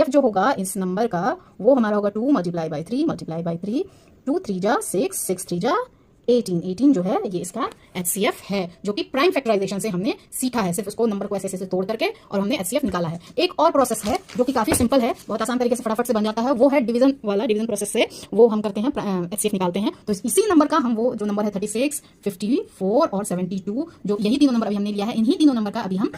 F जो होगा इस नंबर का वो हमारा होगा 2 मल्टीप्लाई बाई 3 2 3 जा 6 6 3 जा 18 जो है ये इसका HCF है, जो कि प्राइम फैक्टराइजेशन से हमने सीखा है। सिर्फ उसको नंबर को ऐसे ऐसे तोड़ करके और हमने HCF निकाला है। एक और प्रोसेस है जो कि काफी सिंपल है, बहुत आसान तरीके से फटाफट से बन जाता है, वो है डिवीजन वाला। डिवीजन प्रोसेस से वो हम करते हैं HCF निकालते हैं। तो इसी नंबर का हम वो जो नंबर है 36, 54 और 72, जो यही तीनों नंबर अभी हमने लिया है, इन्हीं तीनों नंबर का अभी हम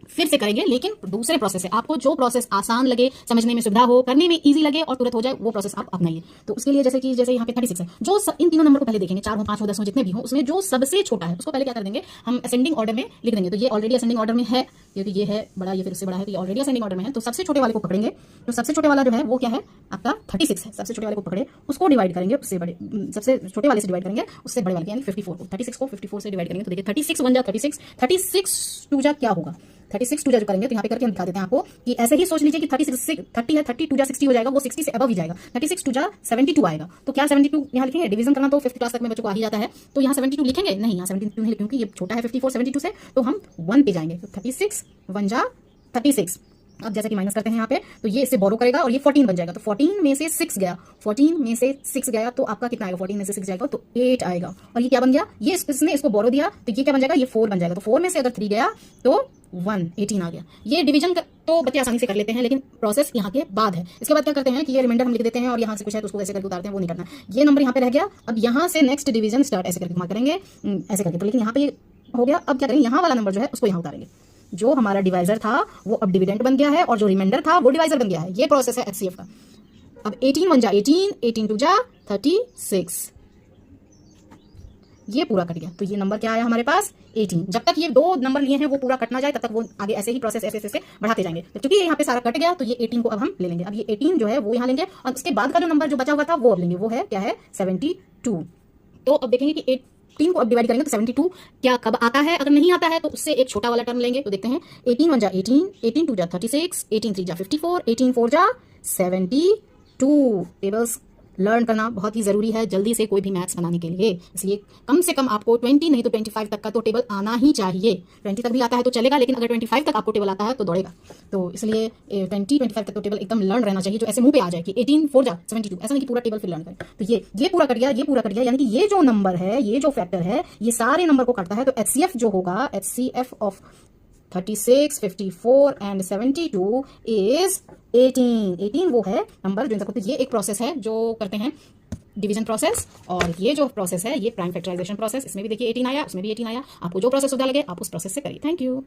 फिर से करेंगे, लेकिन दूसरे प्रोसेस से। आपको जो प्रोसेस आसान लगे, समझने में सुविधा हो, करने में इजी लगे और तुरंत हो जाए, वो प्रोसेस आप अपनाइए। तो उसके लिए जैसे यहाँ पे 36 है, जो इन तीनों नंबर को पहले देखेंगे, 4 हो 5 हो 10 हो जितने भी हो, उसमें जो सबसे छोटा है उसको पहले क्या कर देंगे, हम असेंडिंग ऑर्डर में लिख देंगे। तो ये ऑलरेडी असेंडिंग ऑर्डर में है, क्योंकि ये है बड़ा, ये फिर उससे बड़ा है, तो ये ऑलरेडी असेंडिंग ऑर्डर में है। तो सबसे छोटे वाले को पकड़ेंगे, तो सबसे छोटे वाला जो है वो क्या है आपका 36 है। सबसे छोटे वाले को पकड़े, उसको डिवाइड करेंगे उससे बड़े, सबसे छोटे वाले से डिवाइड करेंगे उससे बड़े वाले, यानी 54 को, 36 को 54 से डिवाइड करेंगे। तो देखिए 36 1 जा 36, 36 2 जा क्या होगा, 36 2 जा जो करेंगे तो यहाँ पे करके हम दिखा देते हैं आपको कि ऐसे ही सोच लीजिए कि 36 30 है, 30 2 जा 60 हो जाएगा, वो 60 से अबव ही जाएगा। 36 2 जा 72 आएगा। तो क्या 72 यहाँ लिखेंगे, डिवीजन करना तो 5th क्लास तक में बच्चों को आ ही जाता है, तो यहाँ 72 लिखेंगे नहीं, यहाँ 72 नहीं, क्योंकि ये छोटा है 54 72 से, तो हम 1 पे जाएंगे। तो 36 1 जा 36। अब जैसे कि माइनस करते हैं यहाँ पे, तो ये इससे बोरो करेगा और ये 14 बन जाएगा। तो 14 में से 6 गया, 14 में से 6 गया तो आपका कितना आएगा, 14 में से 6 जाएगा तो 8 आएगा। और ये क्या बन गया, ये इसने इसको बोरो दिया तो ये क्या बन जाएगा, ये 4 बन जाएगा। तो 4 में से अगर 3 गया तो 1 18 आ गया। ये डिवीजन तो बच्चे आसानी से कर लेते हैं, लेकिन प्रोसेस यहाँ के बाद है। इसके बाद क्या करते हैं कि ये रिमाइंडर हम लिख देते हैं और यहाँ से कुछ है तो उसको ऐसे करके उतारते हैं, वो नहीं करना। ये नंबर यहाँ पे रह गया, अब यहाँ से नेक्स्ट डिवीजन स्टार्ट ऐसे करके करेंगे, ऐसे करके। तो लेकिन यहाँ पे हो गया, अब क्या करेंगे, यहाँ वाला नंबर जो है उसको यहाँ उतारेंगे। जो हमारा डिवाइजर था वो अब डिविडेंड बन गया है और जो रिमाइंडर था वो डिवाइजर बन गया है। ये प्रोसेस है HCF का। अब 18 1 जा 18, 18 2 जा 36, ये पूरा कट गया। तो ये नंबर क्या आया हमारे पास 18। जब तक ये 2 नंबर लिए हैं वो पूरा कट ना जाए तब तक वो आगे ऐसे ही प्रोसेस ऐसे ऐसे बढ़ाते जाएंगे। तो क्योंकि यहाँ पे सारा कट गया तो ये 18 को अब हम ले लेंगे। अब ये 18 जो है वो यहाँ लेंगे और उसके बाद का जो नंबर जो बचा हुआ था वो अब लेंगे, वो है क्या है 72। तो अब देखेंगे कि 18 को अब डिवाइड करेंगे तो 72 क्या कब आता है, अगर नहीं आता है तो उससे एक छोटा वाला टर्म लेंगे। तो देखते हैं 18 1 जा 18, 18 2 जा 36, 18 3 जा 54, 18 4 जा 72। टेबल्स लर्न करना बहुत ही जरूरी है जल्दी से कोई भी मैथ्स बनाने के लिए, इसलिए कम से कम आपको 20 नहीं तो 25 तक का तो टेबल आना ही चाहिए। 20 तक भी आता है तो चलेगा, लेकिन अगर 25 तक आपको टेबल आता है तो दौड़ेगा। तो इसलिए 20-25 तक तो टेबल एकदम लर्न रहना चाहिए, जो ऐसे मुंह पे आ जाए कि 18 4 जा 72, ऐसा नहीं कि पूरा टेबल फिर लर्न करें। तो ये पूरा कट गया, ये पूरा कट गया, यानी कि ये जो नंबर है, ये जो फैक्टर है, ये सारे नंबर को काटता है। तो HCF जो होगा, HCF ऑफ 36, 54 एंड 72 इज 18 वो है नंबर जो इनका। तो ये एक प्रोसेस है जो करते हैं डिवीजन प्रोसेस, और ये जो प्रोसेस है ये प्राइम फैक्टराइजेशन प्रोसेस। इसमें भी देखिए 18 आया, उसमें भी 18 आया। आपको जो प्रोसेस सुविधा लगे आप उस प्रोसेस से करिए। Thank you.